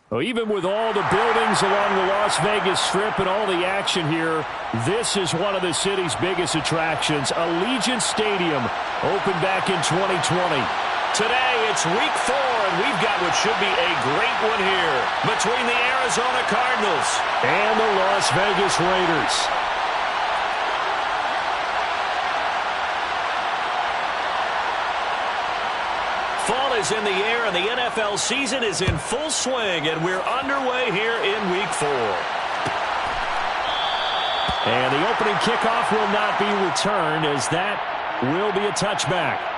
Well, even with all the buildings along the Las Vegas Strip and all the action here, this is one of the city's biggest attractions. Allegiant Stadium opened back in 2020. Today, it's week 4, and we've got what should be a great one here between the Arizona Cardinals and the Las Vegas Raiders. Fall is in the air, and the NFL season is in full swing, and we're underway here in week 4. And the opening kickoff will not be returned, as that will be a touchback.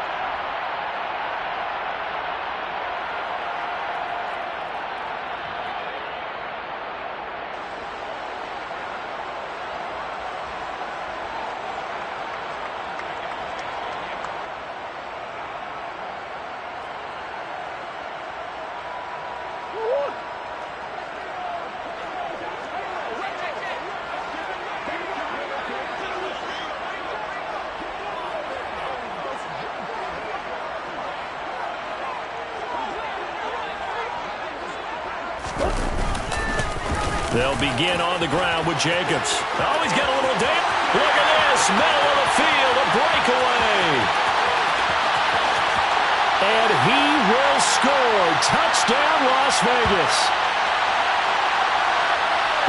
They'll begin on the ground with Jacobs. Oh, he's got a little dip. Look at this. Middle of the field, a breakaway. And he will score. Touchdown, Las Vegas.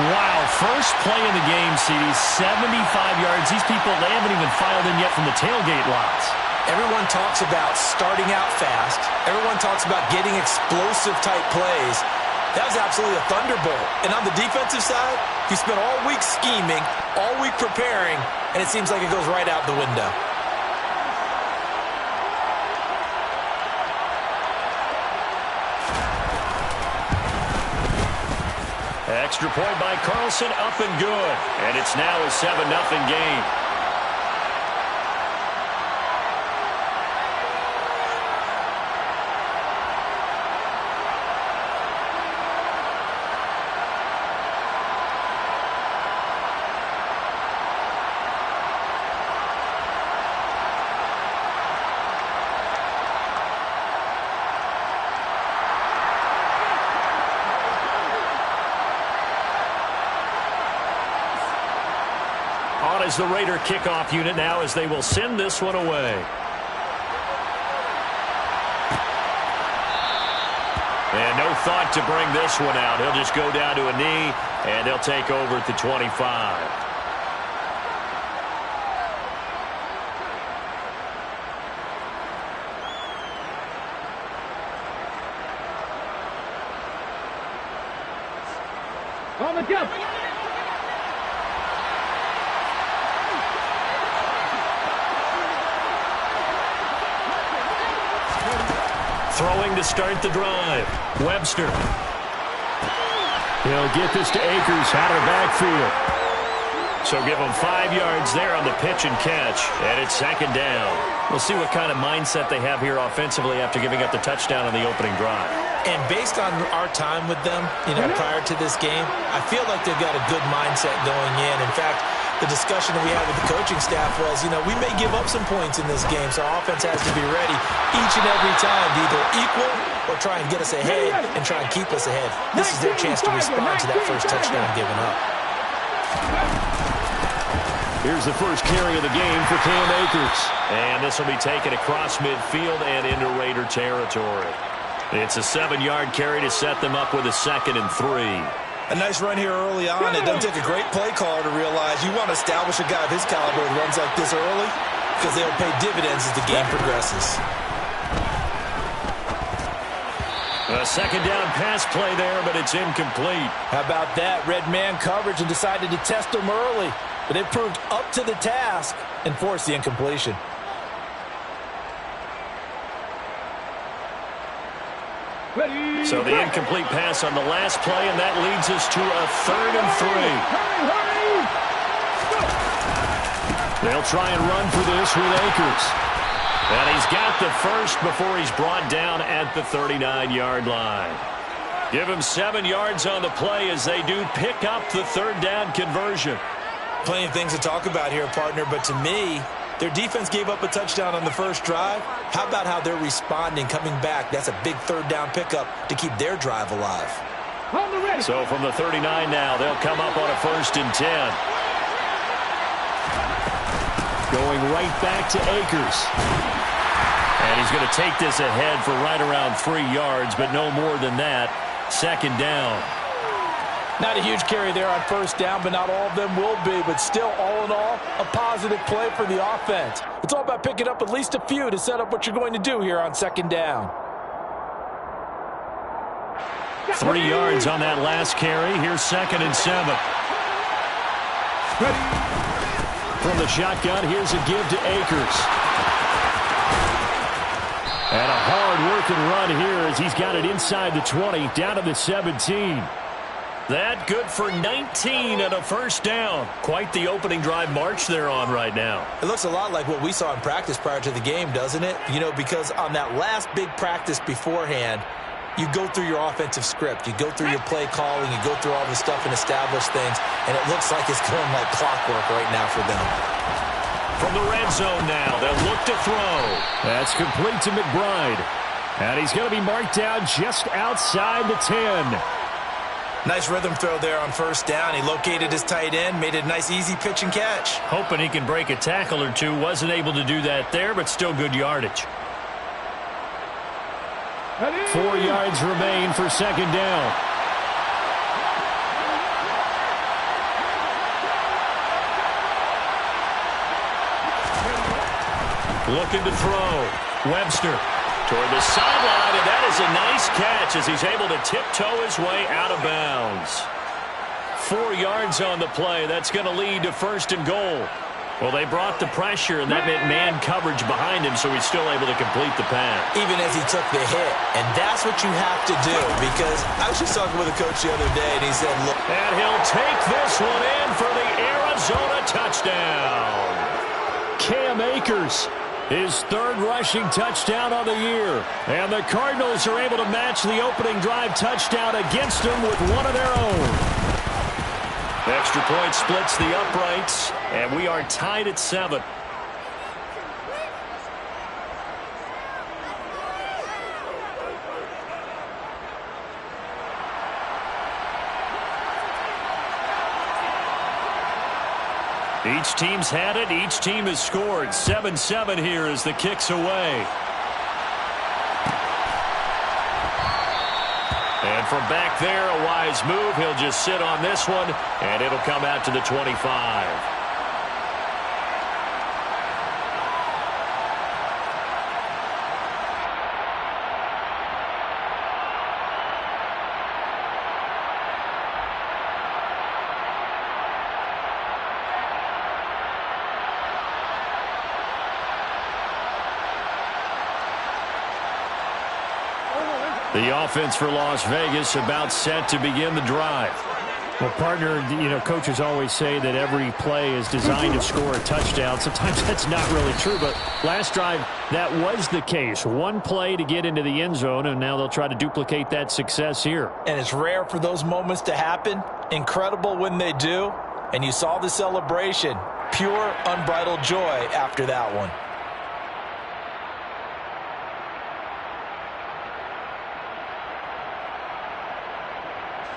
Wow, first play in the game, CD, 75 yards. These people, they haven't even filed in yet from the tailgate lots. Everyone talks about starting out fast. Everyone talks about getting explosive-type plays. That was absolutely a thunderbolt. And on the defensive side, you spent all week scheming, all week preparing, and it seems like it goes right out the window. Extra point by Carlson, up and good. And it's now a 7-0 game. On is the Raider kickoff unit now as they will send this one away. And no thought to bring this one out. He'll just go down to a knee, and he'll take over at the 25. On the jump. Throwing to start the drive. Webster. He'll get this to Akers out of the backfield. So give him 5 yards there on the pitch and catch. And it's second down. We'll see what kind of mindset they have here offensively after giving up the touchdown on the opening drive. And based on our time with them, prior to this game, I feel like they've got a good mindset going in. In fact, the discussion that we had with the coaching staff was, we may give up some points in this game, so our offense has to be ready each and every time to either equal or try and get us ahead and try and keep us ahead. This is their chance to respond to that first touchdown given up. Here's the first carry of the game for Cam Akers. And this will be taken across midfield and into Raider territory. It's a 7-yard carry to set them up with a 2nd and 3. A nice run here early on. It doesn't take a great play caller to realize you want to establish a guy of his caliber who runs like this early because they'll pay dividends as the game progresses. A second down pass play there, but it's incomplete. How about that? Red man coverage and decided to test him early. But it proved up to the task and forced the incompletion. So the incomplete pass on the last play, and that leads us to a 3rd and 3. They'll try and run for this with Akers. And he's got the first before he's brought down at the 39-yard line. Give him 7 yards on the play as they do pick up the 3rd down conversion. Plenty of things to talk about here, partner, but to me, their defense gave up a touchdown on the first drive. How about how they're responding, coming back? That's a big 3rd down pickup to keep their drive alive. So from the 39 now, they'll come up on a 1st and 10. Going right back to Akers. And he's going to take this ahead for right around 3 yards, but no more than that. 2nd down. Not a huge carry there on 1st down, but not all of them will be. But still, all in all, a positive play for the offense. It's all about picking up at least a few to set up what you're going to do here on 2nd down. 3 yards on that last carry. Here's 2nd and 7. From the shotgun, here's a give to Akers. And a hard-working run here as he's got it inside the 20, down to the 17. That good for 19 and a 1st down. Quite the opening drive march they're on right now. It looks a lot like what we saw in practice prior to the game, doesn't it? You know, because on that last big practice beforehand, you go through your offensive script. You go through your play calling. You go through all the stuff and establish things. And it looks like it's going like clockwork right now for them. From the red zone now, they'll look to throw. That's complete to McBride. And he's going to be marked down just outside the 10. Nice rhythm throw there on 1st down. He located his tight end, made it a nice, easy pitch and catch. Hoping he can break a tackle or two. Wasn't able to do that there, but still good yardage. 4 yards remain for 2nd down. Looking to throw. Webster toward the sideline, and that is a nice catch as he's able to tiptoe his way out of bounds. 4 yards on the play. That's going to lead to 1st and goal. Well, they brought the pressure, and that meant man coverage behind him, so he's still able to complete the pass. Even as he took the hit, and that's what you have to do, because I was just talking with a coach the other day, and he said, look. And he'll take this one in for the Arizona touchdown. Cam Akers, his 3rd rushing touchdown of the year. And the Cardinals are able to match the opening drive touchdown against them with one of their own. Extra point splits the uprights, and we are tied at 7. Each team's had it. Each team has scored. 7-7 here as the kick's away. And from back there, a wise move. He'll just sit on this one, and it'll come out to the 25. The offense for Las Vegas about set to begin the drive. Well, partner, you know, coaches always say that every play is designed to score a touchdown. Sometimes that's not really true, but last drive, that was the case. One play to get into the end zone, and now they'll try to duplicate that success here. And it's rare for those moments to happen. Incredible when they do. And you saw the celebration. Pure, unbridled joy after that one.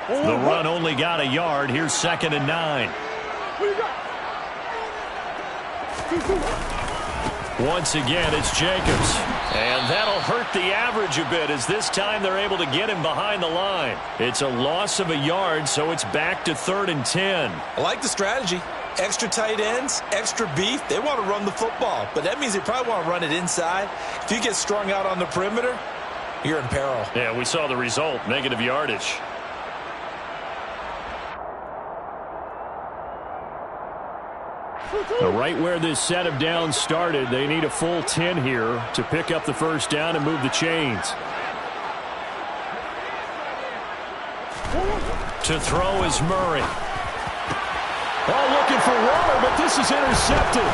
The run only got a yard. Here's 2nd and 9. Once again, it's Jacobs. And that'll hurt the average a bit as this time they're able to get him behind the line. It's a loss of a yard, so it's back to 3rd and 10. I like the strategy. Extra tight ends, extra beef. They want to run the football, but that means they probably want to run it inside. If you get strung out on the perimeter, you're in peril. Yeah, we saw the result, negative yardage. Right where this set of downs started, they need a full 10 here to pick up the 1st down and move the chains. To throw is Murray. Oh, looking for water, but this is intercepted.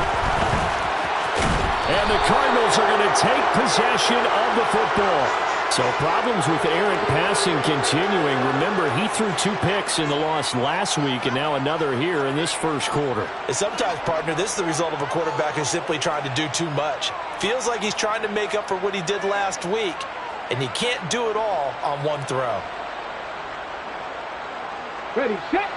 And the Cardinals are going to take possession of the football. So problems with errant passing continuing. Remember, he threw 2 picks in the loss last week and now another here in this first quarter. And sometimes, partner, this is the result of a quarterback who's simply trying to do too much. Feels like he's trying to make up for what he did last week, and he can't do it all on one throw. Ready, set.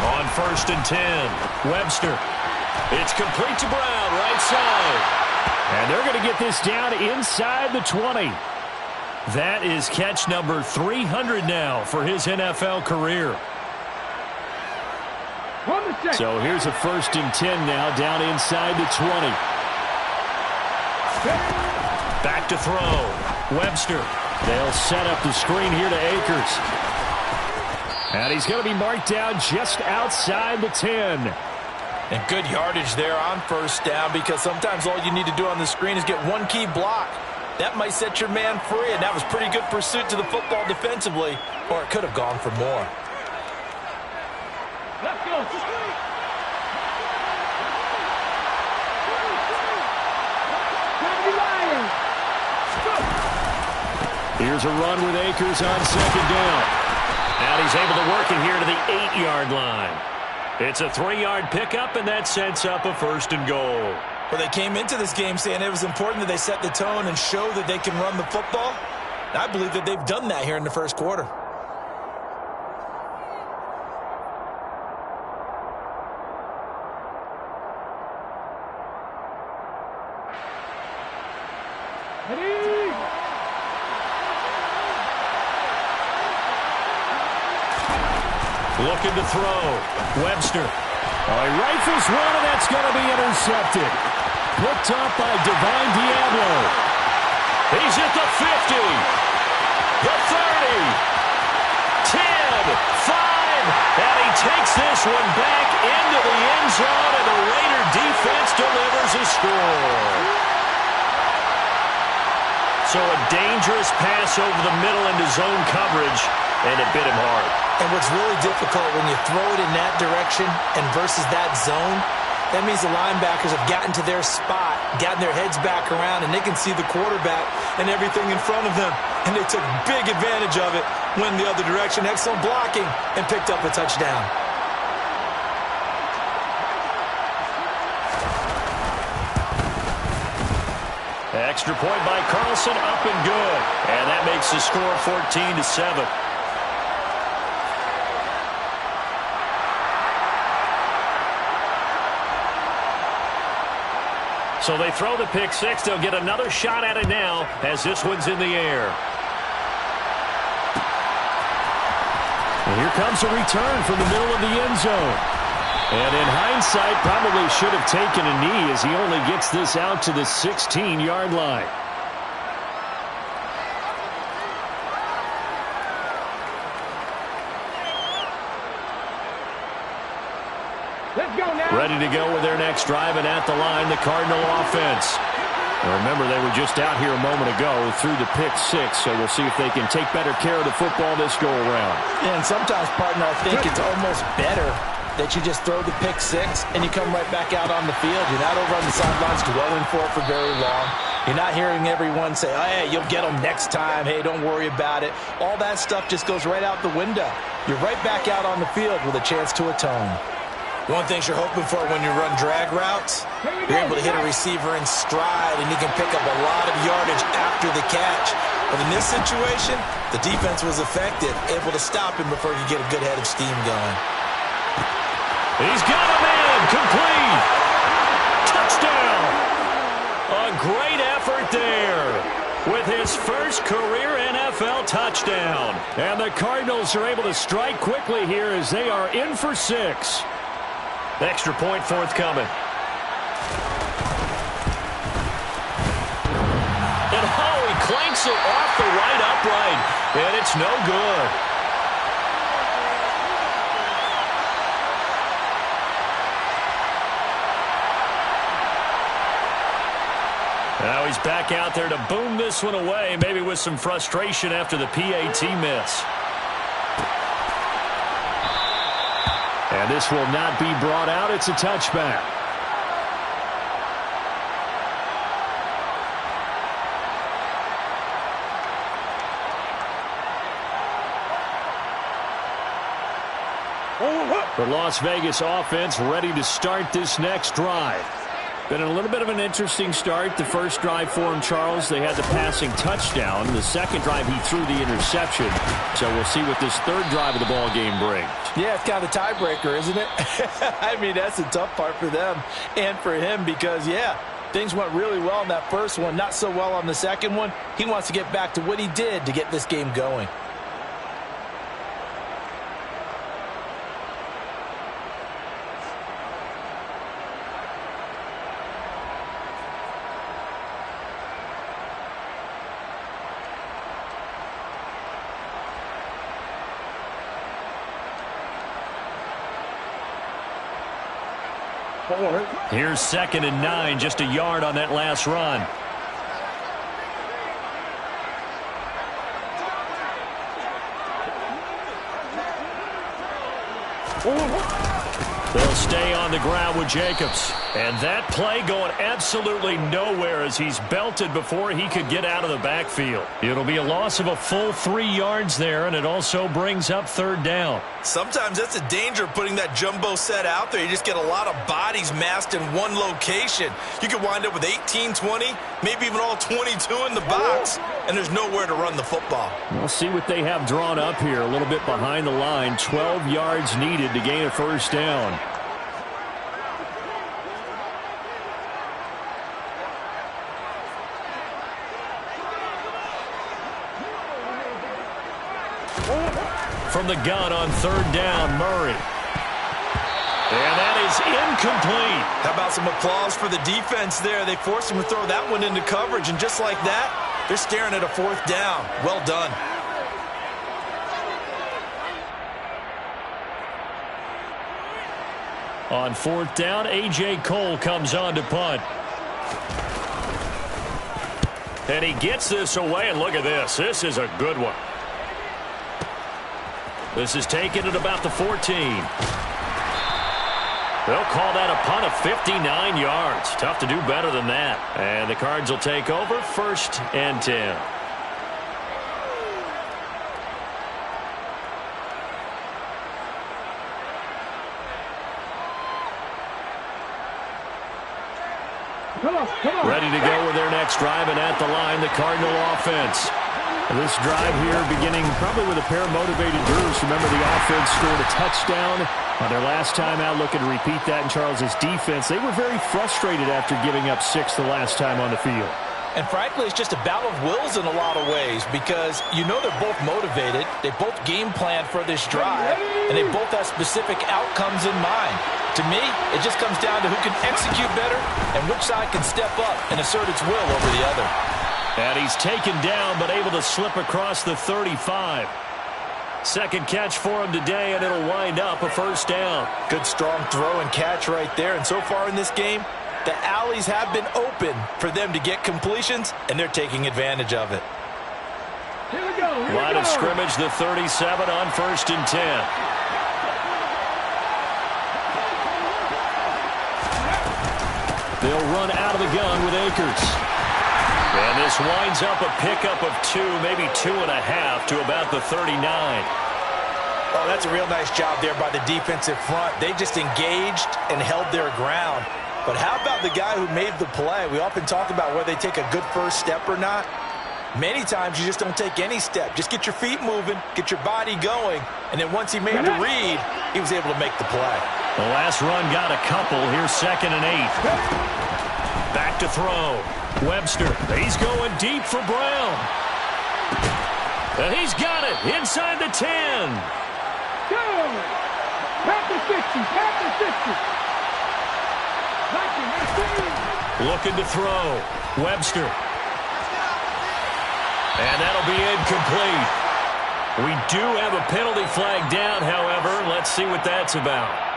On 1st and 10, Webster. It's complete to Brown, right side. And they're going to get this down inside the 20. That is catch number 300 now for his NFL career. So here's a 1st and 10 now, down inside the 20. Back to throw. Webster. They'll set up the screen here to Akers. And he's going to be marked down just outside the 10. And good yardage there on 1st down, because sometimes all you need to do on the screen is get one key block. That might set your man free, and that was pretty good pursuit to the football defensively, or it could have gone for more. Let's go. Here's a run with Akers on 2nd down. And he's able to work it here to the 8-yard line. It's a 3-yard pickup, and that sets up a 1st and goal. Well, they came into this game saying it was important that they set the tone and show that they can run the football. I believe that they've done that here in the 1st quarter. Looking to throw. Webster. He rifles one, and that's going to be intercepted. Picked up by Divine Diablo. He's at the 50. The 30. 10. 5. And he takes this one back into the end zone, and the Raider defense delivers a score. So a dangerous pass over the middle into zone coverage, and it bit him hard. And what's really difficult when you throw it in that direction and versus that zone, that means the linebackers have gotten to their spot, gotten their heads back around, and they can see the quarterback and everything in front of them. And they took big advantage of it, went the other direction, excellent blocking, and picked up a touchdown. Extra point by Carlson, up and good. And that makes the score 14-7. So they throw the pick six. They'll get another shot at it now as this one's in the air. And here comes a return from the middle of the end zone. And in hindsight, probably should have taken a knee as he only gets this out to the 16-yard line. Let's go now. Ready to go with their next drive, and at the line, the Cardinal offense. Now remember, they were just out here a moment ago through the pick six, so we'll see if they can take better care of the football this go-around. Yeah, and sometimes, partner, I think it's almost better that you just throw the pick six and you come right back out on the field. You're not over on the sidelines dwelling for it for very long. You're not hearing everyone say, oh, hey, you'll get them next time. Hey, don't worry about it. All that stuff just goes right out the window. You're right back out on the field with a chance to atone. One thing you're hoping for when you run drag routes, you're able to hit a receiver in stride, and you can pick up a lot of yardage after the catch. But in this situation, the defense was effective, able to stop him before you get a good head of steam going. He's got him in, complete. Touchdown. A great effort there with his first career NFL touchdown. And the Cardinals are able to strike quickly here as they are in for 6. Extra point forthcoming. And oh, he clanks it off the right upright, and it's no good. Now he's back out there to boom this one away, maybe with some frustration after the PAT miss. And this will not be brought out. It's a touchback. The Las Vegas offense ready to start this next drive. Been a little bit of an interesting start. The first drive for him, Charles, they had the passing touchdown. The second drive, he threw the interception. So we'll see what this third drive of the ball game brings. Yeah, it's kind of a tiebreaker, isn't it? I mean, that's the tough part for them and for him because, yeah, things went really well in that first one, not so well on the second one. He wants to get back to what he did to get this game going. Here's 2nd and 9, just a yard on that last run. They'll stay on the ground with Jacobs. And that play going absolutely nowhere as he's belted before he could get out of the backfield. It'll be a loss of a full 3 yards there, and it also brings up 3rd down. Sometimes that's the danger of putting that jumbo set out there. You just get a lot of bodies massed in one location. You could wind up with 18, 20, maybe even all 22 in the box, and there's nowhere to run the football. We'll see what they have drawn up here. A little bit behind the line. 12 yards needed to gain a 1st down. From the gun on 3rd down, Murray. And that is incomplete. How about some applause for the defense there? They forced him to throw that one into coverage, and just like that, they're staring at a 4th down. Well done. On 4th down, A.J. Cole comes on to punt. And he gets this away, and look at this. This is a good one. This is taken at about the 14. They'll call that a punt of 59 yards. Tough to do better than that. And the Cards will take over 1st and 10. Ready to go with their next drive, and at the line, the Cardinal offense. This drive here beginning probably with a pair of motivated Brewers. Remember, the offense scored a touchdown on their last time out. Looking to repeat that in Charles's defense. They were very frustrated after giving up 6 the last time on the field. And frankly, it's just a battle of wills in a lot of ways because you know they're both motivated. They both game plan for this drive, and they both have specific outcomes in mind. To me, it just comes down to who can execute better and which side can step up and assert its will over the other. And he's taken down but able to slip across the 35. Second catch for him today, and it'll wind up a 1st down. Good strong throw and catch right there. And so far in this game, the alleys have been open for them to get completions, and they're taking advantage of it. Here we go. Line of scrimmage, the 37 on 1st and 10. They'll run out of the gun with Akers. And this winds up a pickup of 2, maybe 2.5 to about the 39. Oh, that's a real nice job there by the defensive front. They just engaged and held their ground. But how about the guy who made the play? We often talk about whether they take a good first step or not. Many times you just don't take any step. Just get your feet moving, get your body going, and then once he made the read, he was able to make the play. The last run got a couple. Here's 2nd and 8. Back to throw. Webster, he's going deep for Brown. And he's got it inside the 10. Go! Pat the 60, pat the 60. Looking to throw. Webster. And that'll be incomplete. We do have a penalty flag down, however. Let's see what that's about.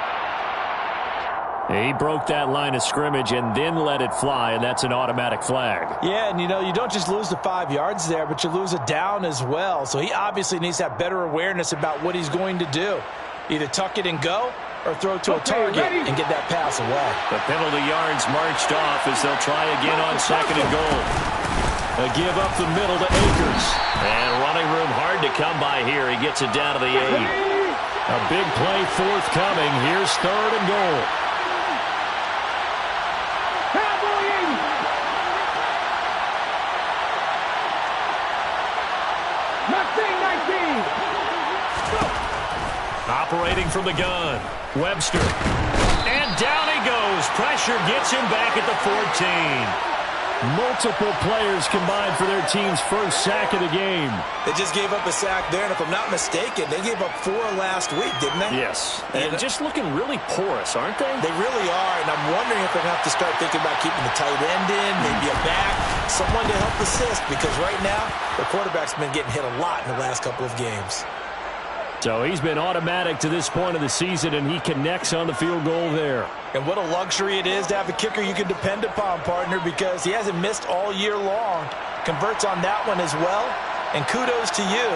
He broke that line of scrimmage and then let it fly, and that's an automatic flag. Yeah, and you know, you don't just lose the 5 yards there, but you lose a down as well. So he obviously needs to have better awareness about what he's going to do. Either tuck it and go or throw to a target and get that pass away. The penalty yards marched off as they'll try again on 2nd and goal. A give up the middle to Akers. And running room hard to come by here. He gets it down to the 8. A big play forthcoming. Here's 3rd and goal. operating from the gun. Webster. And down he goes. Pressure gets him back at the 14. Multiple players combined for their team's first sack of the game. They just gave up a sack there, and if I'm not mistaken, they gave up 4 last week, didn't they? Yes. And just looking really porous, aren't they? They really are, and I'm wondering if they're going to have to start thinking about keeping the tight end in, maybe a back, someone to help assist, because right now, the quarterback's been getting hit a lot in the last couple of games. So he's been automatic to this point of the season, and he connects on the field goal there. And what a luxury it is to have a kicker you can depend upon, partner, because he hasn't missed all year long. Converts on that one as well. And kudos to you.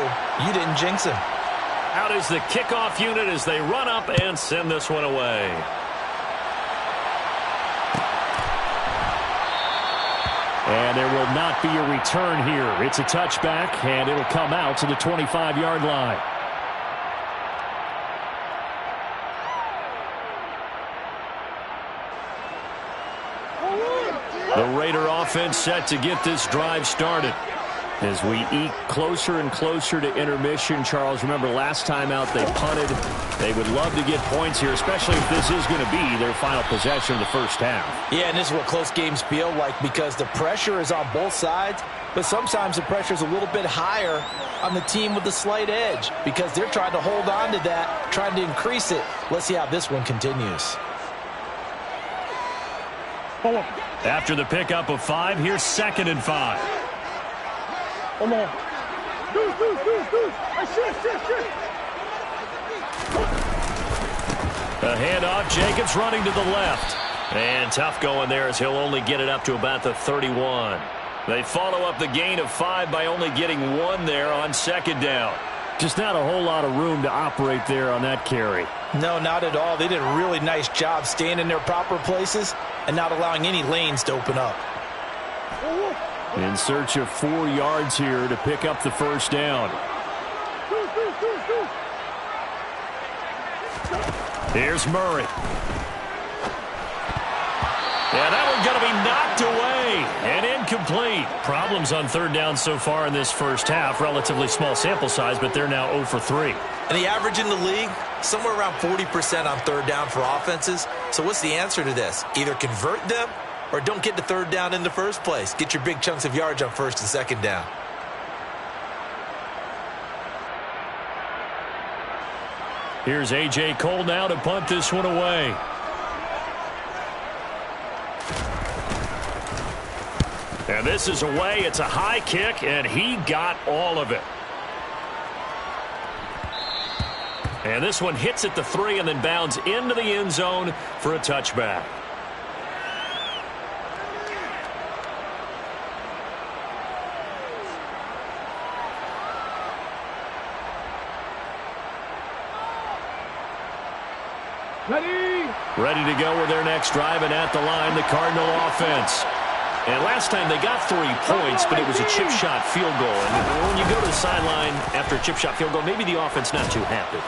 You didn't jinx him. Out is the kickoff unit as they run up and send this one away. And there will not be a return here. It's a touchback, and it'll come out to the 25-yard line. The Raider offense set to get this drive started. As we eke closer and closer to intermission, Charles, remember last time out they punted. They would love to get points here, especially if this is going to be their final possession of the first half. Yeah, and this is what close games feel like because the pressure is on both sides, but sometimes the pressure is a little bit higher on the team with the slight edge because they're trying to hold on to that, trying to increase it. Let's see how this one continues. After the pickup of 5, here's 2nd and 5. Come on. A handoff, Jacobs running to the left. And tough going there as he'll only get it up to about the 31. They follow up the gain of 5 by only getting 1 there on 2nd down. Just not a whole lot of room to operate there on that carry. No, not at all. They did a really nice job staying in their proper places and not allowing any lanes to open up. In search of 4 yards here to pick up the first down. Here's Murray. Yeah, that one's going to be knocked away and incomplete. Problems on 3rd down so far in this first half. Relatively small sample size, but they're now 0 for 3. And the average in the league, somewhere around 40% on 3rd down for offenses. So what's the answer to this? Either convert them or don't get to 3rd down in the first place. Get your big chunks of yards on 1st and 2nd down. Here's A.J. Cole now to punt this one away. And this is away. It's a high kick, and he got all of it. And this one hits at the 3 and then bounds into the end zone for a touchback. Ready to go with their next drive, and at the line, the Cardinal offense. And last time they got 3 points, but it was a chip shot field goal. And when you go to the sideline after a chip shot field goal, maybe the offense not too happy.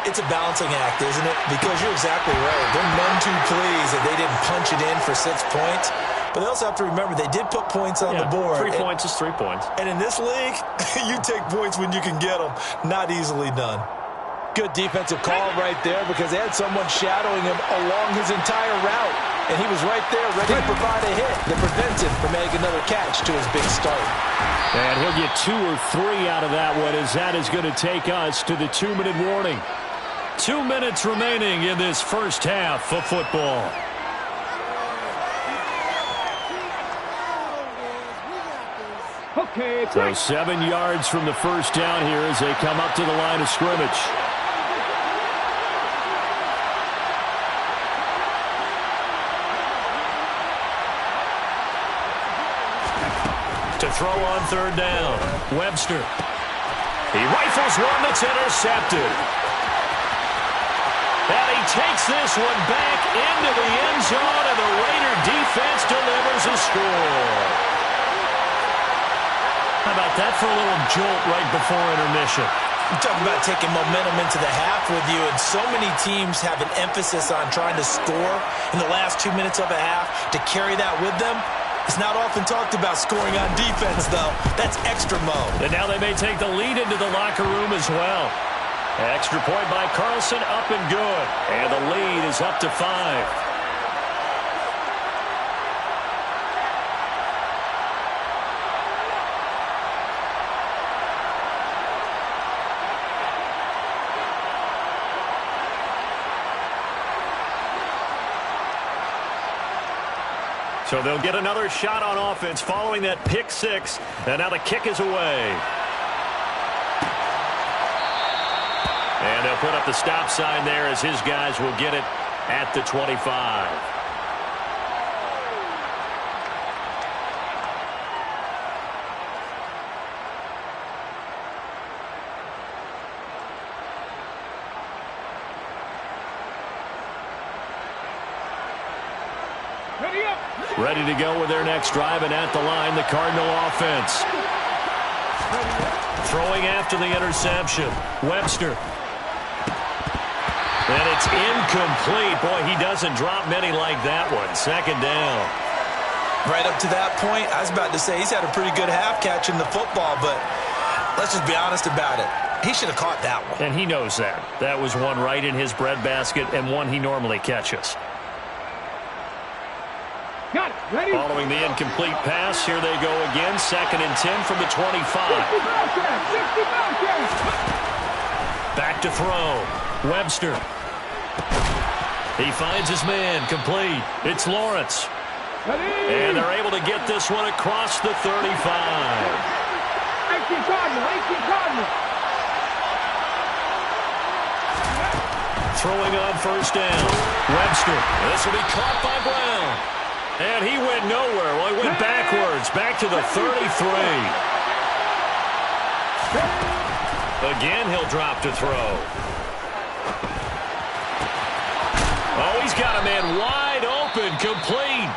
It's a balancing act, isn't it? Because you're exactly right. They're none too pleased that they didn't punch it in for 6 points. But they also have to remember they did put points on the board. 3 points is 3 points. And in this league, you take points when you can get them. Not easily done. Good defensive call right there because they had someone shadowing him along his entire route. And he was right there ready to provide a hit that prevents him from making another catch to his big start. And he'll get 2 or 3 out of that one as that is going to take us to the 2-minute warning. 2 minutes remaining in this first half of football. Okay, so 7 yards from the first down here as they come up to the line of scrimmage. To throw on 3rd down, Webster. He rifles one that's intercepted. And he takes this one back into the end zone, and the Raider defense delivers a score. How about that for a little jolt right before intermission? I'm talking about taking momentum into the half with you, and so many teams have an emphasis on trying to score in the last 2 minutes of a half. To carry that with them, it's not often talked about scoring on defense, though. That's extra mode. And now they may take the lead into the locker room as well. Extra point by Carlson, up and good. And the lead is up to 5. So they'll get another shot on offense following that pick six. And now the kick is away. And they'll put up the stop sign there as his guys will get it at the 25. Ready to go with their next drive, and at the line, the Cardinal offense. Throwing after the interception. Webster. And it's incomplete. Boy, he doesn't drop many like that one. Second down. Right up to that point, I was about to say he's had a pretty good half catching the football, but let's just be honest about it. He should have caught that one. And he knows that. That was one right in his breadbasket and one he normally catches. Got it. Ready? Following the incomplete pass, here they go again. 2nd and 10 from the 25. 60 Back to throw. Webster. He finds his man. Complete. It's Lawrence. Ready? And they're able to get this one across the 35. 18 Cardinal. 18 Cardinal. Throwing on first down. Webster. This will be caught by Brown. And he went nowhere. Well, he went backwards. Back to the 33. Again, he'll drop to throw. Oh, he's got a man wide open. Complete.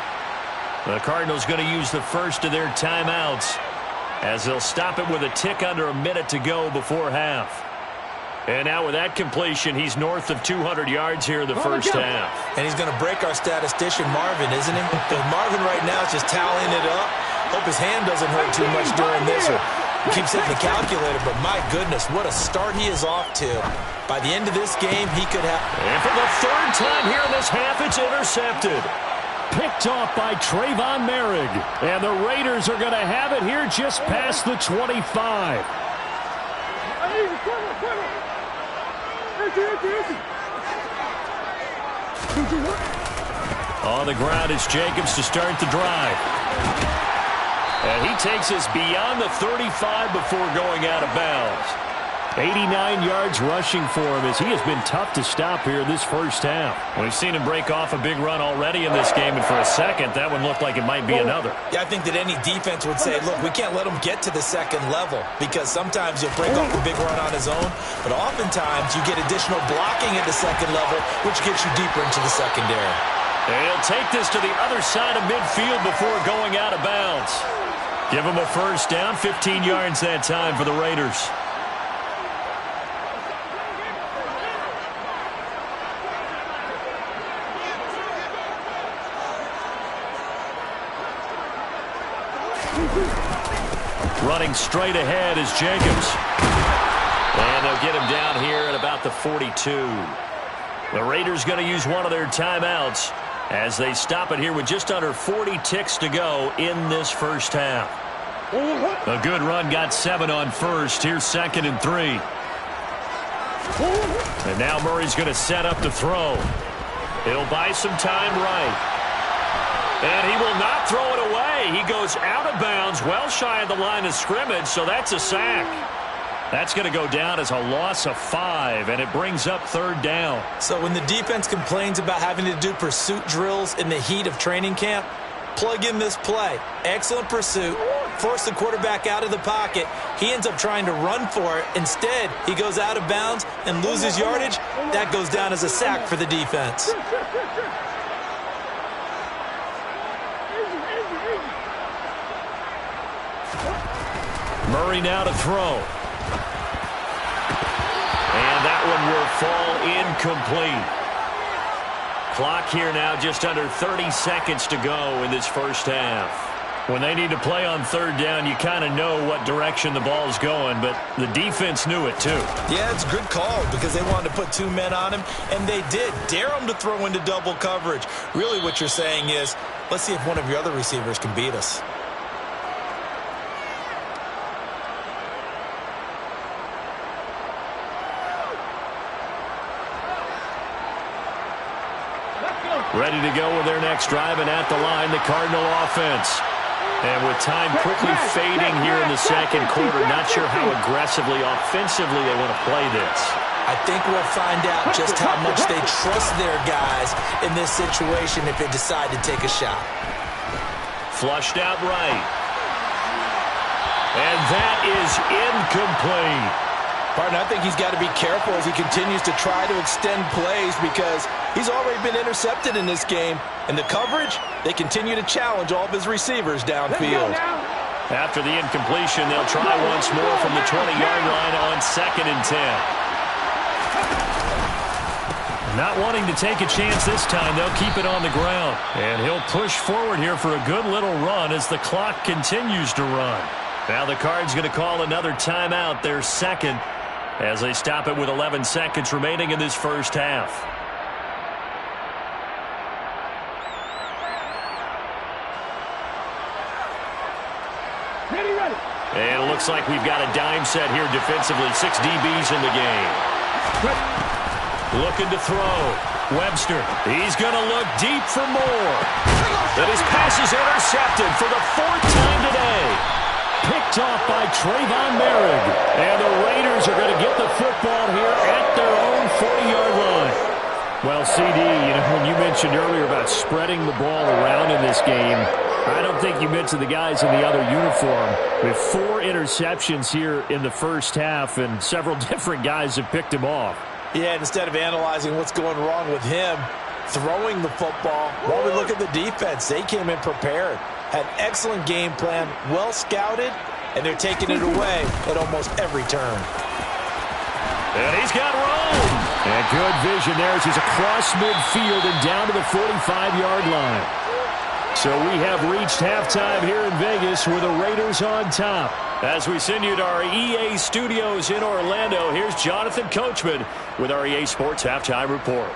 The Cardinals going to use the first of their timeouts as they'll stop it with a tick under a minute to go before half. And now with that completion, he's north of 200 yards here in the first half. And he's going to break our statistician, Marvin, isn't he? Because Marvin right now is just tallying it up. Hope his hand doesn't hurt too much during this. Or he keeps hitting the calculator, but my goodness, what a start he is off to. By the end of this game, he could have... And for the third time here in this half, it's intercepted. Picked off by Trayvon Merrick. And the Raiders are going to have it here just past the 25. On the ground is Jacobs to start the drive. And he takes us beyond the 35 before going out of bounds. 89 yards rushing for him as he has been tough to stop here this first half. We've seen him break off a big run already in this game, and for a second, that one looked like it might be another. Yeah, I think that any defense would say, look, we can't let him get to the second level because sometimes he'll break off a big run on his own, but oftentimes you get additional blocking at the second level, which gets you deeper into the secondary. And he'll take this to the other side of midfield before going out of bounds. Give him a first down, 15 yards that time for the Raiders. Running straight ahead is Jacobs. And they'll get him down here at about the 42. The Raiders going to use one of their timeouts as they stop it here with just under 40 ticks to go in this first half. A good run, got 7 on first. Here's 2nd and 3. And now Murray's going to set up to throw. He'll buy some time right. And he will not throw it away. He goes out of bounds, well shy of the line of scrimmage, so that's a sack. That's going to go down as a loss of 5, and it brings up 3rd down. So when the defense complains about having to do pursuit drills in the heat of training camp, plug in this play. Excellent pursuit. Force the quarterback out of the pocket. He ends up trying to run for it. Instead, he goes out of bounds and loses yardage. That goes down as a sack for the defense. Murray now to throw. And that one will fall incomplete. Clock here now just under 30 seconds to go in this first half. When they need to play on third down, you kind of know what direction the ball's going, but the defense knew it too. Yeah, it's a good call because they wanted to put 2 men on him, and they did. Dare him to throw into double coverage. Really what you're saying is, let's see if one of your other receivers can beat us. Ready to go with their next drive, and at the line, the Cardinal offense. And with time quickly fading here in the second quarter, not sure how aggressively, offensively they want to play this. I think we'll find out just how much they trust their guys in this situation if they decide to take a shot. Flushed out right. And that is incomplete. Partner, I think he's got to be careful as he continues to try to extend plays because he's already been intercepted in this game. And the coverage, they continue to challenge all of his receivers downfield. After the incompletion, they'll try once more from the 20-yard line on 2nd and 10. Not wanting to take a chance this time, they'll keep it on the ground. And he'll push forward here for a good little run as the clock continues to run. Now the Cards going to call another timeout, their second, as they stop it with 11 seconds remaining in this first half. Ready. And it looks like we've got a dime set here defensively. 6 DBs in the game. Looking to throw. Webster. He's going to look deep for more. And his pass is intercepted for the 4th time today. Picked off by Trayvon Merrick. And the Raiders are going to get the football here at their own 40-yard line. Well, CD, when you mentioned earlier about spreading the ball around in this game, I don't think you mentioned the guys in the other uniform. We have 4 interceptions here in the first half, and several different guys have picked him off. Yeah, and instead of analyzing what's going wrong with him, throwing the football, while we look at the defense, they came in prepared. Had excellent game plan, well scouted, and they're taking it away at almost every turn. And he's got room. And good vision there as he's across midfield and down to the 45-yard line. So we have reached halftime here in Vegas with the Raiders on top. As we send you to our EA studios in Orlando, here's Jonathan Coachman with our EA Sports Halftime Report.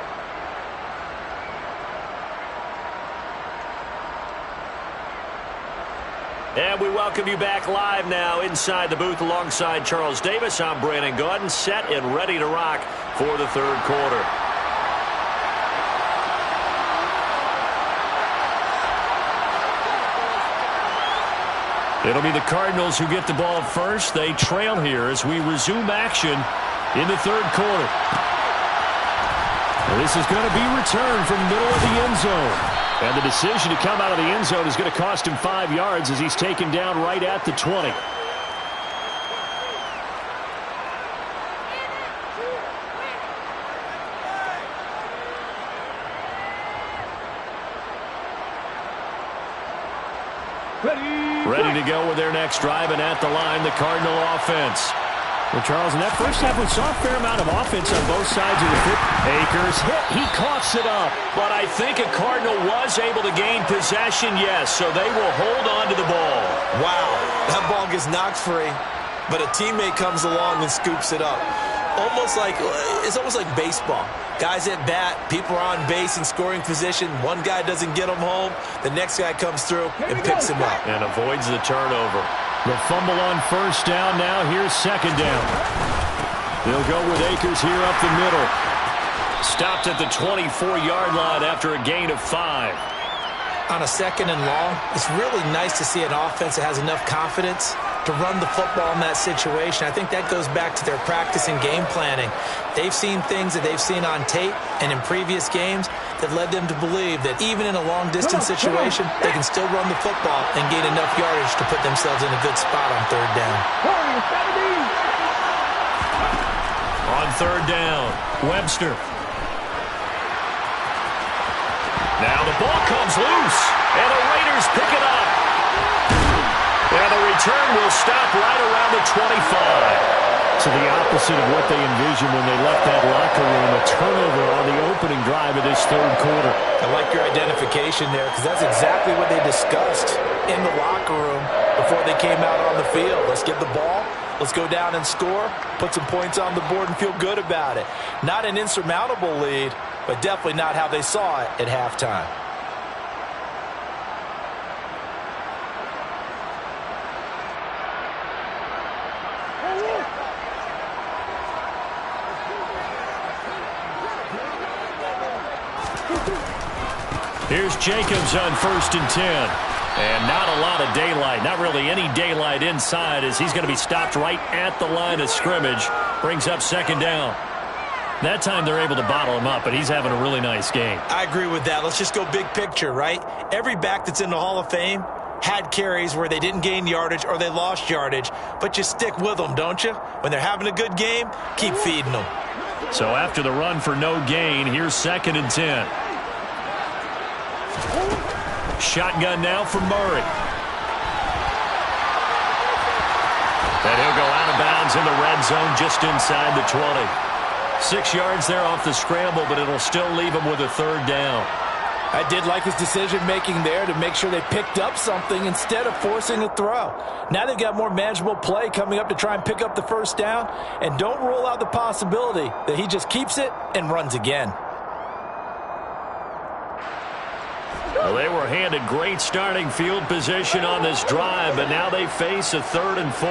And we welcome you back live now inside the booth alongside Charles Davis. I'm Brandon Gaudin, set and ready to rock for the third quarter. It'll be the Cardinals who get the ball first. They trail here as we resume action in the third quarter. This is going to be returned from the middle of the end zone. And the decision to come out of the end zone is going to cost him 5 yards as he's taken down right at the 20. Ready to go with their next drive, and at the line, the Cardinal offense. Well, Charles, in that first half, we saw a fair amount of offense on both sides of the foot. Akers hit. He coughs it up. But I think a Cardinal was able to gain possession, yes, so they will hold on to the ball. Wow, that ball gets knocked free, but a teammate comes along and scoops it up. It's almost like baseball. Guys at bat, people are on base in scoring position. One guy doesn't get him home. The next guy comes through and picks him up. And avoids the turnover. The fumble on first down now. Here's second down. They'll go with Akers here up the middle. Stopped at the 24-yard line after a gain of 5. On a second and long, it's really nice to see an offense that has enough confidence to run the football in that situation. I think that goes back to their practice and game planning. They've seen things that they've seen on tape and in previous games that led them to believe that even in a long-distance situation, they can still run the football and gain enough yardage to put themselves in a good spot on third down. On third down, Webster. Now the ball comes loose, and the Raiders pick it up. And the return will stop right around the 25. So So the opposite of what they envisioned when they left that locker room, a turnover on the opening drive of this third quarter. I like your identification there because that's exactly what they discussed in the locker room before they came out on the field. Let's get the ball. Let's go down and score, put some points on the board, and feel good about it. Not an insurmountable lead, but definitely not how they saw it at halftime. Here's Jacobs on 1st and 10. And not a lot of daylight, not really any daylight inside, as he's going to be stopped right at the line of scrimmage. Brings up 2nd down. That time they're able to bottle him up, but he's having a really nice game. I agree with that. Let's just go big picture, right? Every back that's in the Hall of Fame had carries where they didn't gain yardage or they lost yardage, but you stick with them, don't you? When they're having a good game, keep feeding them. So after the run for no gain, here's 2nd and 10. Shotgun now for Murray. And he'll go out of bounds in the red zone just inside the 20. 6 yards there off the scramble, but it'll still leave him with a 3rd down. I did like his decision-making there to make sure they picked up something instead of forcing a throw. Now they've got more manageable play coming up to try and pick up the 1st down, and don't rule out the possibility that he just keeps it and runs again. Well, they were handed great starting field position on this drive, but now they face a 3rd and 4.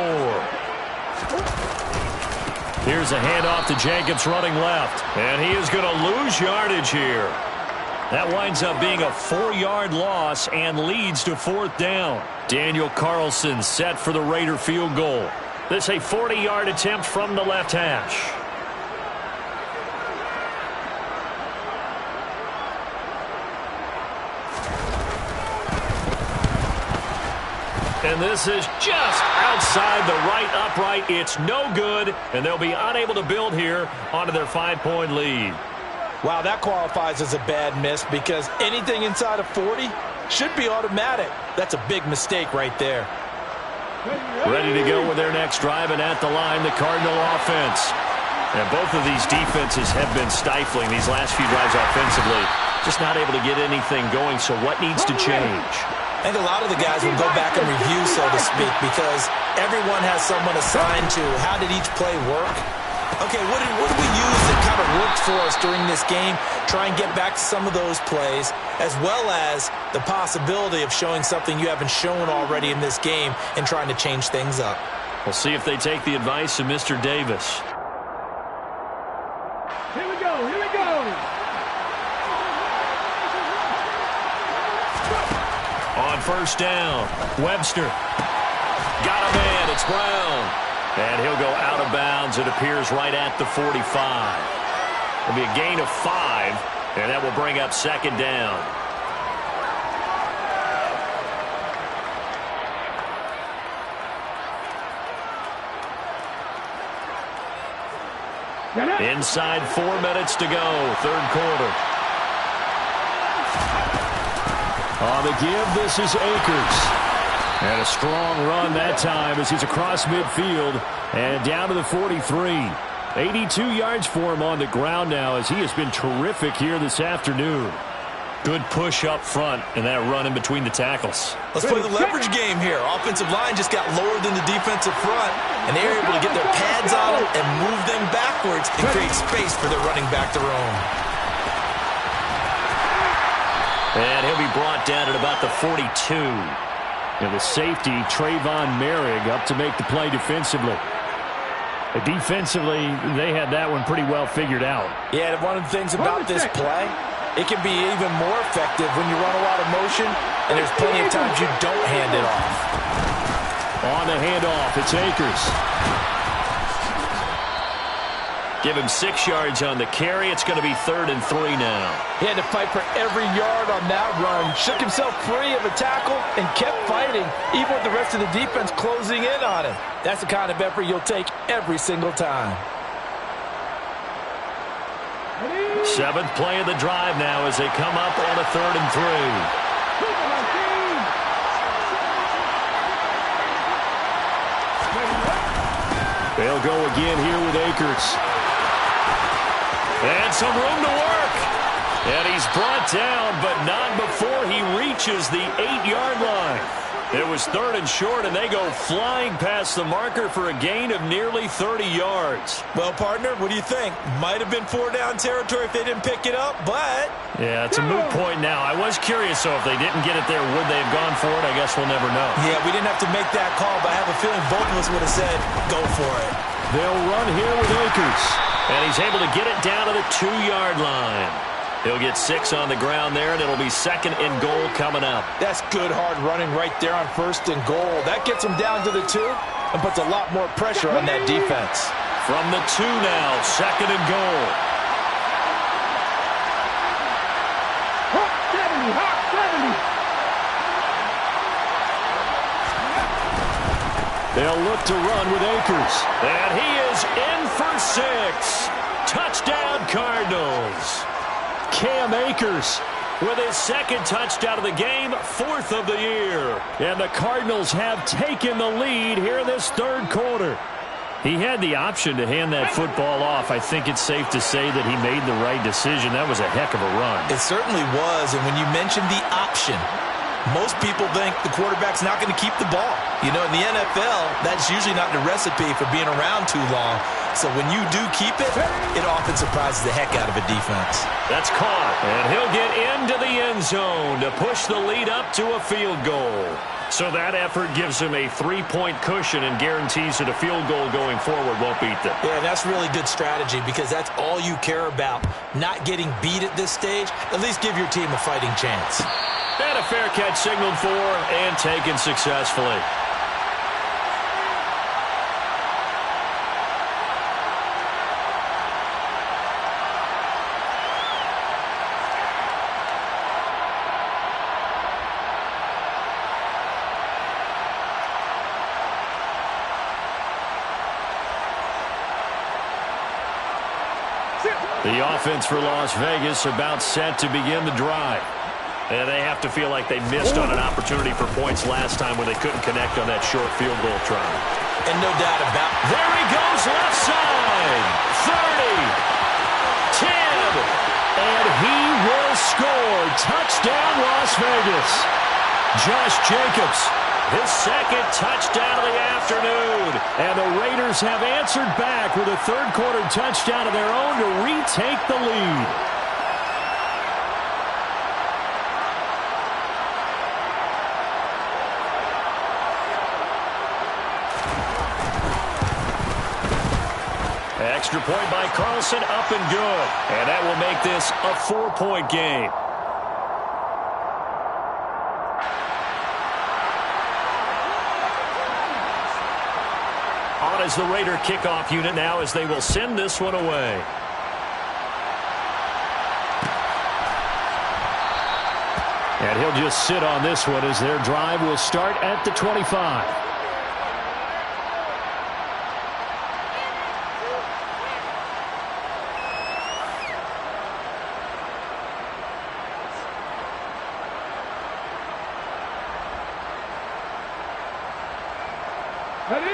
Here's a handoff to Jacobs running left, and he is going to lose yardage here. That winds up being a 4-yard loss and leads to 4th down. Daniel Carlson set for the Raider field goal. This a 40-yard attempt from the left hash. And this is just outside the right upright. It's no good, and they'll be unable to build here onto their 5-point lead. Wow, that qualifies as a bad miss because anything inside of 40 should be automatic. That's a big mistake right there. Ready to go with their next drive, and at the line, the Cardinal offense. And both of these defenses have been stifling these last few drives offensively. Just not able to get anything going, so what needs to change? I think a lot of the guys will go back and review, so to speak, because everyone has someone assigned to how did each play work. Okay, what did we use that kind of worked for us during this game? Try and get back to some of those plays, as well as the possibility of showing something you haven't shown already in this game and trying to change things up. We'll see if they take the advice of Mr. Davis. Here we go, here we go. On 1st down, Webster. Got a man, it's Brown. And he'll go out of bounds, it appears, right at the 45. It'll be a gain of 5, and that will bring up 2nd down. Inside 4 minutes to go, 3rd quarter. On the give, this is Akers. And a strong run that time as he's across midfield and down to the 43. 82 yards for him on the ground now as he has been terrific here this afternoon. Good push up front and that run in between the tackles. Let's play the leverage game here. Offensive line just got lower than the defensive front, and they were able to get their pads on them and move them backwards and create space for their running back to roam. And he'll be brought down at about the 42. And the safety, Trayvon Merrick, up to make the play defensively. Defensively, they had that one pretty well figured out. Yeah, and one of the things about this play, it can be even more effective when you run a lot of motion, and there's plenty of times you don't hand it off. On the handoff, it's Akers. Give him 6 yards on the carry. It's going to be 3rd and 3 now. He had to fight for every yard on that run. Shook himself free of a tackle and kept fighting, even with the rest of the defense closing in on him. That's the kind of effort you'll take every single time. 7th play of the drive now as they come up on a 3rd and 3. They'll go again here with Akers. And some room to work. And he's brought down, but not before he reaches the 8-yard line. It was 3rd and short, and they go flying past the marker for a gain of nearly 30 yards. Well, partner, what do you think? Might have been 4-down territory if they didn't pick it up, but... Yeah, it's a moot point now. I was curious, so if they didn't get it there, would they have gone for it? I guess we'll never know. Yeah, we didn't have to make that call, but I have a feeling both of us would have said, go for it. They'll run here with Akers. And he's able to get it down to the 2-yard line. He'll get 6 on the ground there, and it'll be 2nd and goal coming up. That's good hard running right there on 1st and goal. That gets him down to the 2 and puts a lot more pressure on that defense. From the 2 now, 2nd and goal. Hawk 70, Hawk 70. They'll look to run with Akers. And he is in for 6. Touchdown, Cardinals. Cam Akers with his 2nd touchdown of the game, 4th of the year. And the Cardinals have taken the lead here in this 3rd quarter. He had the option to hand that football off. I think it's safe to say that he made the right decision. That was a heck of a run. It certainly was, and when you mentioned the option, most people think the quarterback's not going to keep the ball. You know, in the NFL, that's usually not the recipe for being around too long. So when you do keep it, it often surprises the heck out of a defense. That's caught, and he'll get into the end zone to push the lead up to a field goal. So that effort gives him a 3-point cushion and guarantees that a field goal going forward won't beat them. Yeah, that's really good strategy because that's all you care about. Not getting beat at this stage, at least give your team a fighting chance. And a fair catch signaled for and taken successfully. The offense for Las Vegas about set to begin the drive. And they have to feel like they missed on an opportunity for points last time when they couldn't connect on that short field goal try. And no doubt about it. There he goes left side. 30. 10. And he will score. Touchdown, Las Vegas. Josh Jacobs, his 2nd touchdown of the afternoon. And the Raiders have answered back with a 3rd quarter touchdown of their own to retake the lead. Extra point by Carlson, up and good. And that will make this a 4-point game. On is the Raider kickoff unit now as they will send this one away. And he'll just sit on this one as their drive will start at the 25.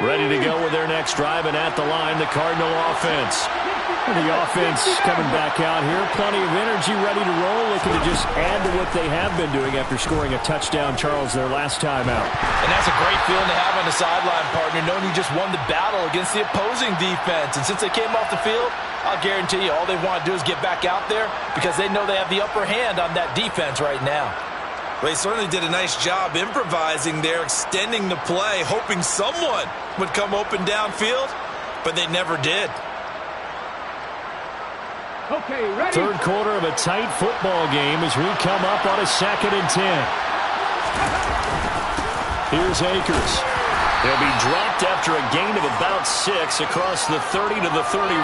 Ready to go with their next drive, and at the line, the Cardinal offense. And the offense coming back out here. Plenty of energy, ready to roll, looking to just add to what they have been doing after scoring a touchdown, Charles, their last time out. And that's a great feeling to have on the sideline, partner, knowing you just won the battle against the opposing defense. And since they came off the field, I'll guarantee you all they want to do is get back out there because they know they have the upper hand on that defense right now. Well, he certainly did a nice job improvising there, extending the play, hoping someone would come open downfield, but they never did. Okay, ready? 3rd quarter of a tight football game as we come up on a 2nd and 10. Here's Akers. He'll be dropped after a gain of about 6 across the 30 to the 31.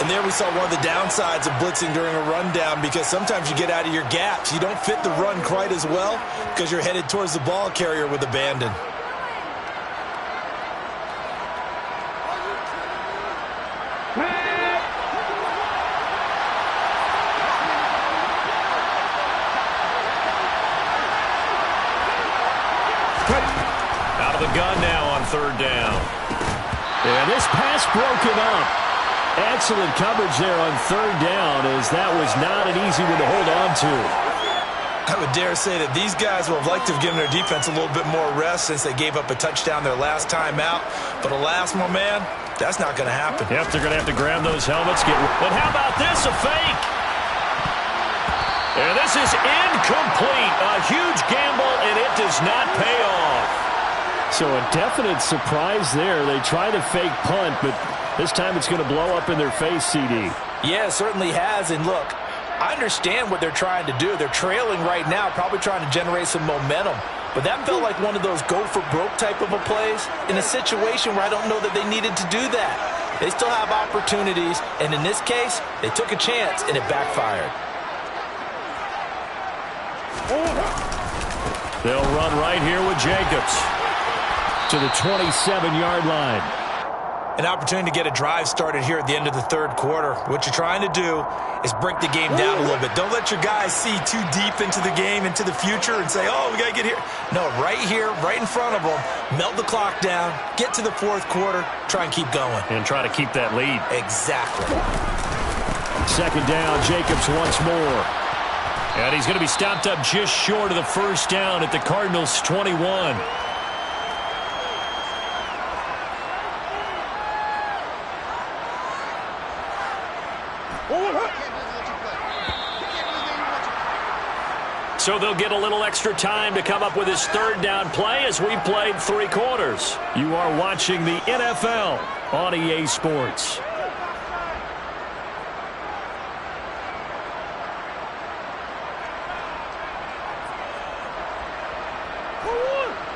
And there we saw one of the downsides of blitzing during a rundown because sometimes you get out of your gaps. You don't fit the run quite as well because you're headed towards the ball carrier with abandon. Out of the gun now on 3rd down. And this pass broken up. Excellent coverage there on third down, as that was not an easy one to hold on to. I would dare say that these guys would have liked to have given their defense a little bit more rest since they gave up a touchdown their last time out. But alas, my man, that's not going to happen. Yep, they're going to have to grab those helmets. But how about this, a fake? And this is incomplete. A huge gamble, and it does not pay off. So a definite surprise there. They try to fake punt, but this time it's going to blow up in their face, CD. Yeah, it certainly has. And look, I understand what they're trying to do. They're trailing right now, probably trying to generate some momentum. But that felt like one of those go-for-broke type of a plays in a situation where I don't know that they needed to do that. They still have opportunities, and in this case, they took a chance, and it backfired. They'll run right here with Jacobs to the 27-yard line. An opportunity to get a drive started here at the end of the third quarter. What you're trying to do is break the game down a little bit. Don't let your guys see too deep into the game, into the future, and say, oh, we got to get here. No, right here, right in front of them, melt the clock down, get to the fourth quarter, try and keep going. And try to keep that lead. Exactly. Second down, Jacobs once more. And he's going to be stopped up just short of the first down at the Cardinals' 21. So they'll get a little extra time to come up with his third down play as we played 3 quarters. You are watching the NFL on EA Sports.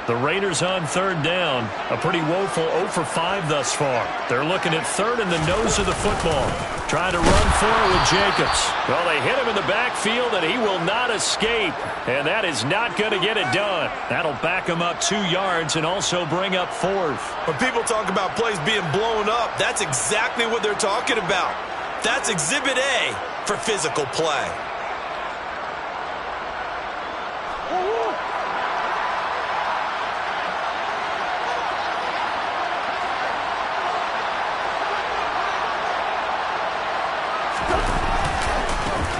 The Raiders on third down. A pretty woeful 0 for 5 thus far. They're looking at third in the nose of the football. Trying to run for it with Jacobs. Well, they hit him in the backfield, and he will not escape. And that is not going to get it done. That'll back him up 2 yards and also bring up 4th. When people talk about plays being blown up, that's exactly what they're talking about. That's Exhibit A for physical play.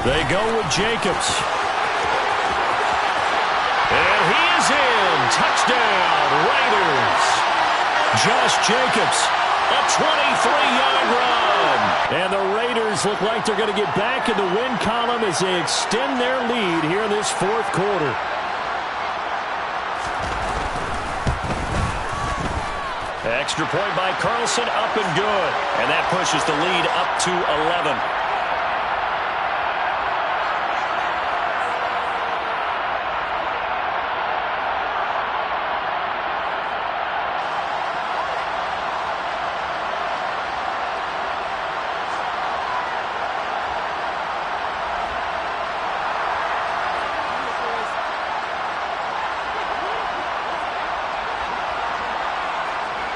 They go with Jacobs. And he is in. Touchdown, Raiders. Josh Jacobs, a 23-yard run. And the Raiders look like they're going to get back in the win column as they extend their lead here in this fourth quarter. Extra point by Carlson, up and good. And that pushes the lead up to 11.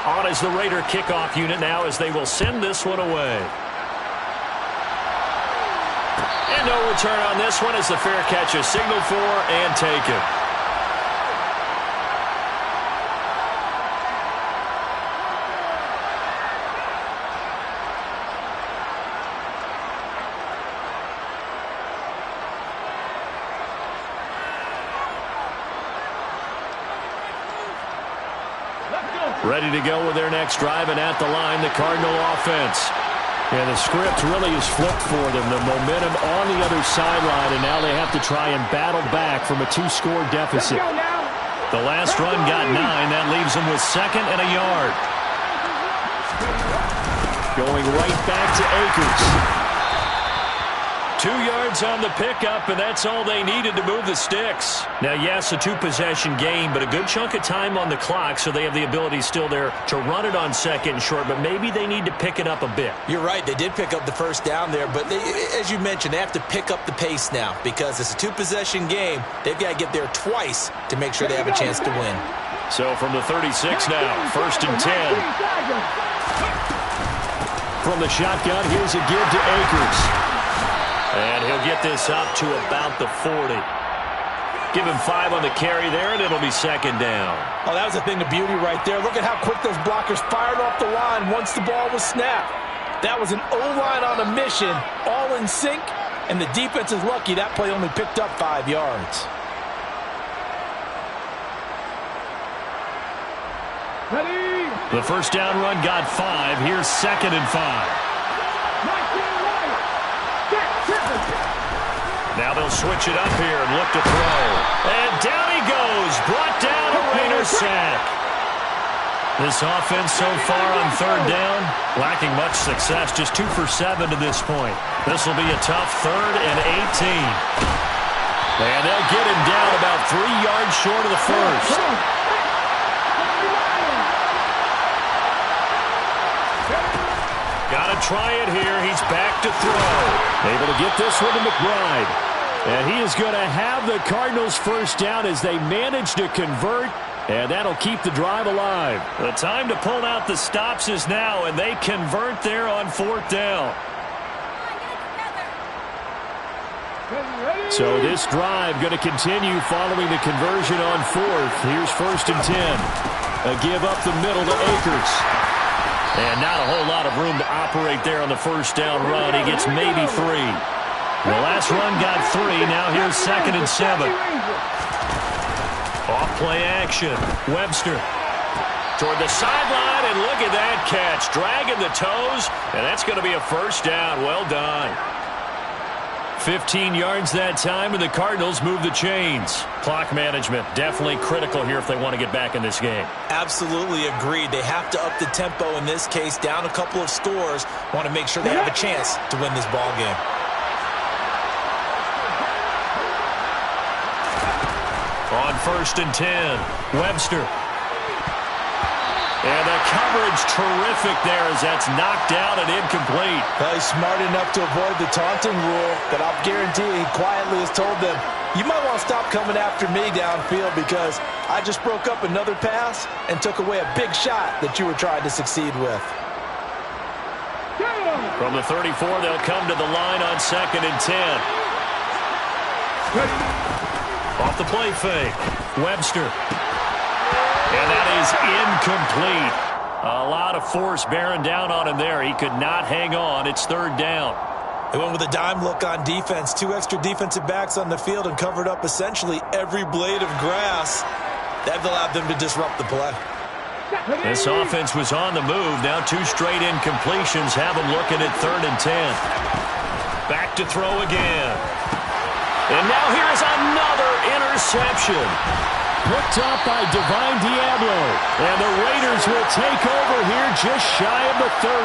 On is the Raider kickoff unit now as they will send this one away. And no return on this one as the fair catch is signaled for and taken. Ready to go with their next drive, and at the line, the Cardinal offense. And the script really is flipped for them. The momentum on the other sideline, and now they have to try and battle back from a 2-score deficit. The last run got 9. That leaves them with 2nd and a yard. Going right back to Akers. 2 yards on the pickup, and that's all they needed to move the sticks. Now, yes, a 2-possession game, but a good chunk of time on the clock, so they have the ability still there to run it on 2nd and short, but maybe they need to pick it up a bit. You're right. They did pick up the first down there, but as you mentioned, they have to pick up the pace now because it's a 2-possession game. They've got to get there twice to make sure they have a chance to win. So from the 36 now, 1st and 10. From the shotgun, here's a give to Akers. And he'll get this up to about the 40. Give him 5 on the carry there, and it'll be second down. Oh, that was a thing of beauty right there. Look at how quick those blockers fired off the line once the ball was snapped. That was an O-line on a mission, all in sync, and the defense is lucky that play only picked up 5 yards. Ready. The first down run got 5. Here's 2nd and 5. Now they'll switch it up here and look to throw. And down he goes. Brought down, a Raiders sack. This offense so far on 3rd down, lacking much success. Just 2 for 7 to this point. This will be a tough 3rd and 18. And they'll get him down about 3 yards short of the first. Got to try it here. He's back to throw. Able to get this one to McBride. And he is going to have the Cardinals first down as they manage to convert. And that'll keep the drive alive. The time to pull out the stops is now, and they convert there on 4th down. So this drive going to continue following the conversion on 4th. Here's 1st and 10. A give up the middle to Akers. And not a whole lot of room to operate there on the first down run. He gets maybe 3. The last run got 3. Now here's 2nd and 7. Off play action. Webster toward the sideline, and look at that catch. Dragging the toes, and that's going to be a first down. Well done. 15 yards that time, and the Cardinals move the chains. Clock management definitely critical here if they want to get back in this game. Absolutely agreed. They have to up the tempo in this case, down a couple of scores. Want to make sure they have a chance to win this ball game. On 1st and 10, Webster. And the coverage terrific there as that's knocked out and incomplete. Well, he's smart enough to avoid the taunting rule, but I'll guarantee he quietly has told them, you might want to stop coming after me downfield because I just broke up another pass and took away a big shot that you were trying to succeed with. From the 34, they'll come to the line on 2nd and 10. Off the play fake. Webster. And that is incomplete. A lot of force bearing down on him there. He could not hang on. It's 3rd down. They went with a dime look on defense. 2 extra defensive backs on the field and covered up essentially every blade of grass. That allowed them to disrupt the play. This offense was on the move. Now 2 straight incompletions have them looking at 3rd and 10. Back to throw again. And now here's another interception. Picked up by Divine Diablo. And the Raiders will take over here just shy of the 30.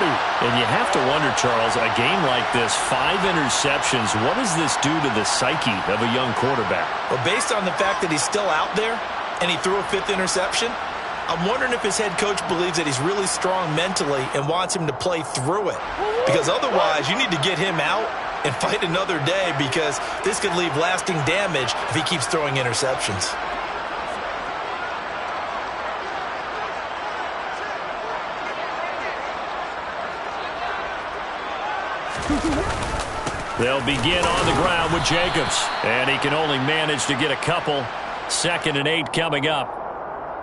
And you have to wonder, Charles, a game like this, 5 interceptions, what does this do to the psyche of a young quarterback? Well, based on the fact that he's still out there and he threw a 5th interception, I'm wondering if his head coach believes that he's really strong mentally and wants him to play through it. Because otherwise, you need to get him out and fight another day because this could leave lasting damage if he keeps throwing interceptions. They'll begin on the ground with Jacobs. And he can only manage to get a couple. 2nd and 8 coming up.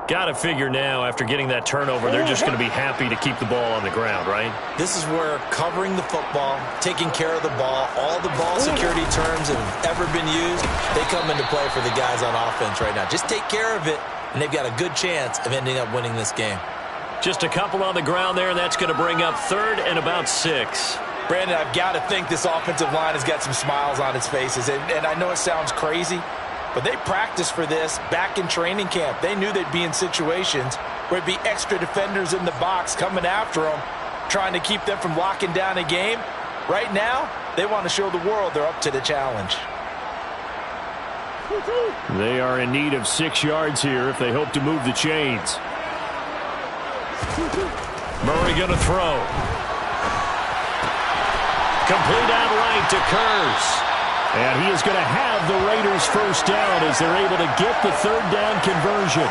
Got to figure now, after getting that turnover, they're just going to be happy to keep the ball on the ground, right? This is where covering the football, taking care of the ball, all the ball security terms that have ever been used, they come into play for the guys on offense right now. Just take care of it, and they've got a good chance of ending up winning this game. Just a couple on the ground there, and that's going to bring up 3rd and about 6. Brandon, I've got to think this offensive line has got some smiles on its faces, and I know it sounds crazy, but they practiced for this back in training camp. They knew they'd be in situations where it'd be extra defenders in the box coming after them, trying to keep them from locking down a game. Right now, they want to show the world they're up to the challenge. They are in need of 6 yards here if they hope to move the chains. Murray going to throw. Complete out right to Kurz. And he is going to have the Raiders first down as they're able to get the 3rd down conversion.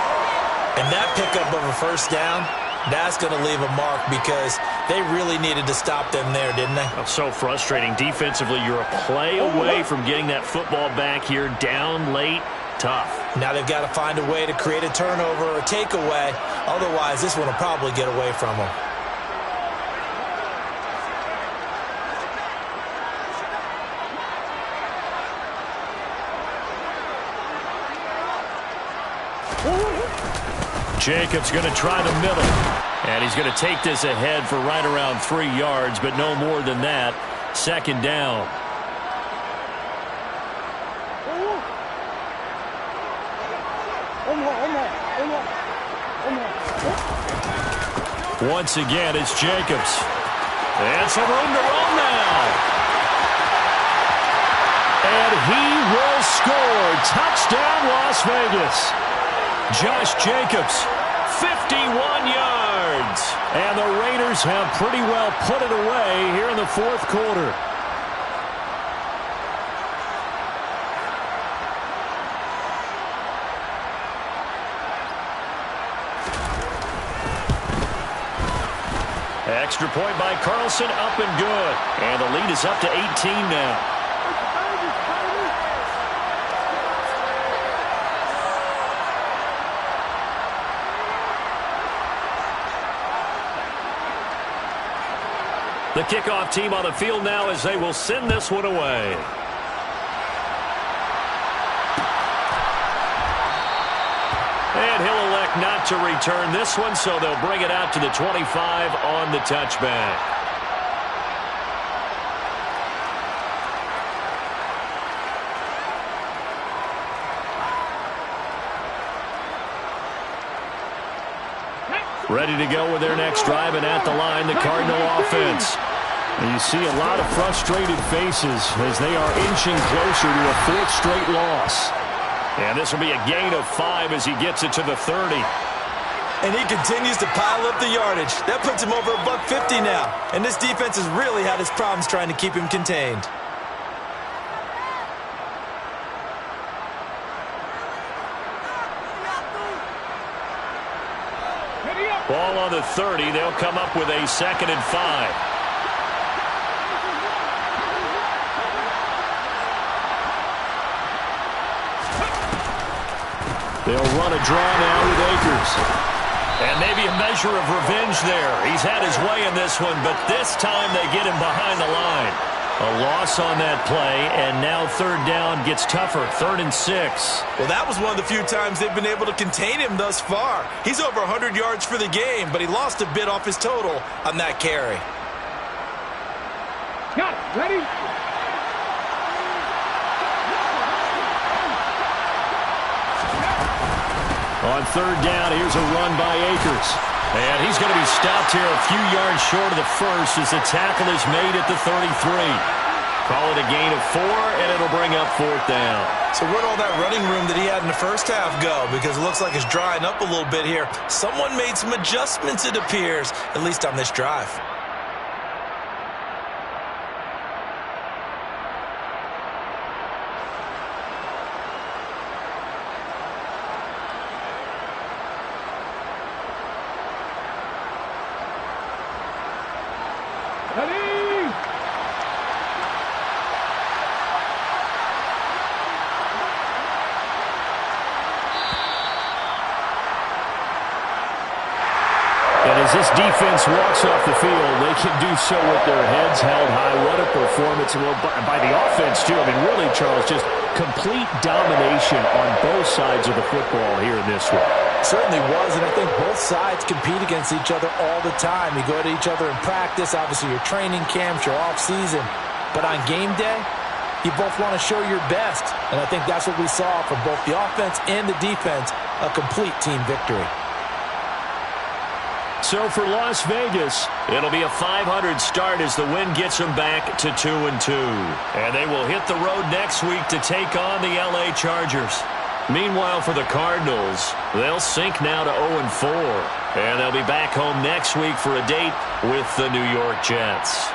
And that pickup of a first down, that's going to leave a mark because they really needed to stop them there, didn't they? Oh, so frustrating. Defensively, you're a play away from getting that football back here down late. tough. Now they've got to find a way to create a turnover or a takeaway. Otherwise, this one will probably get away from them. Jacobs going to try the middle. And he's going to take this ahead for right around 3 yards, but no more than that. Second down. Once again, it's Jacobs. And some room to roll now. And he will score. Touchdown, Las Vegas. Josh Jacobs, 51 yards. And the Raiders have pretty well put it away here in the fourth quarter. Extra point by Carlson, up and good. And the lead is up to 18 now. The kickoff team on the field now as they will send this one away. And he'll elect not to return this one, so they'll bring it out to the 25 on the touchback. Ready to go with their next drive, and at the line, the Cardinal offense. And you see a lot of frustrated faces as they are inching closer to a fourth straight loss. And this will be a gain of 5 as he gets it to the 30. And he continues to pile up the yardage. That puts him over $150 now. And this defense has really had its problems trying to keep him contained. Ball on the 30. They'll come up with a 2nd and 5. They'll run a draw now with Akers. And maybe a measure of revenge there. He's had his way in this one, but this time they get him behind the line. A loss on that play, and now third down gets tougher. 3rd and 6. Well, that was one of the few times they've been able to contain him thus far. He's over 100 yards for the game, but he lost a bit off his total on that carry. Got it. Ready? On third down, here's a run by Akers. And he's going to be stopped here a few yards short of the first as the tackle is made at the 33. Call it a gain of 4, and it'll bring up 4th down. So where'd all that running room that he had in the first half go? Because it looks like it's drying up a little bit here. Someone made some adjustments, it appears, at least on this drive. As this defense walks off the field, they can do so with their heads held high. What a performance. Well, by the offense, too. I mean, really, Charles, just complete domination on both sides of the football here in this one. Certainly was, and I think both sides compete against each other all the time. You go to each other in practice, obviously your training camps, your off-season. But on game day, you both want to show your best. And I think that's what we saw from both the offense and the defense, a complete team victory. So for Las Vegas, it'll be a 500 start as the win gets them back to 2-2. And they will hit the road next week to take on the LA Chargers. Meanwhile, for the Cardinals, they'll sink now to 0-4. And they'll be back home next week for a date with the New York Jets.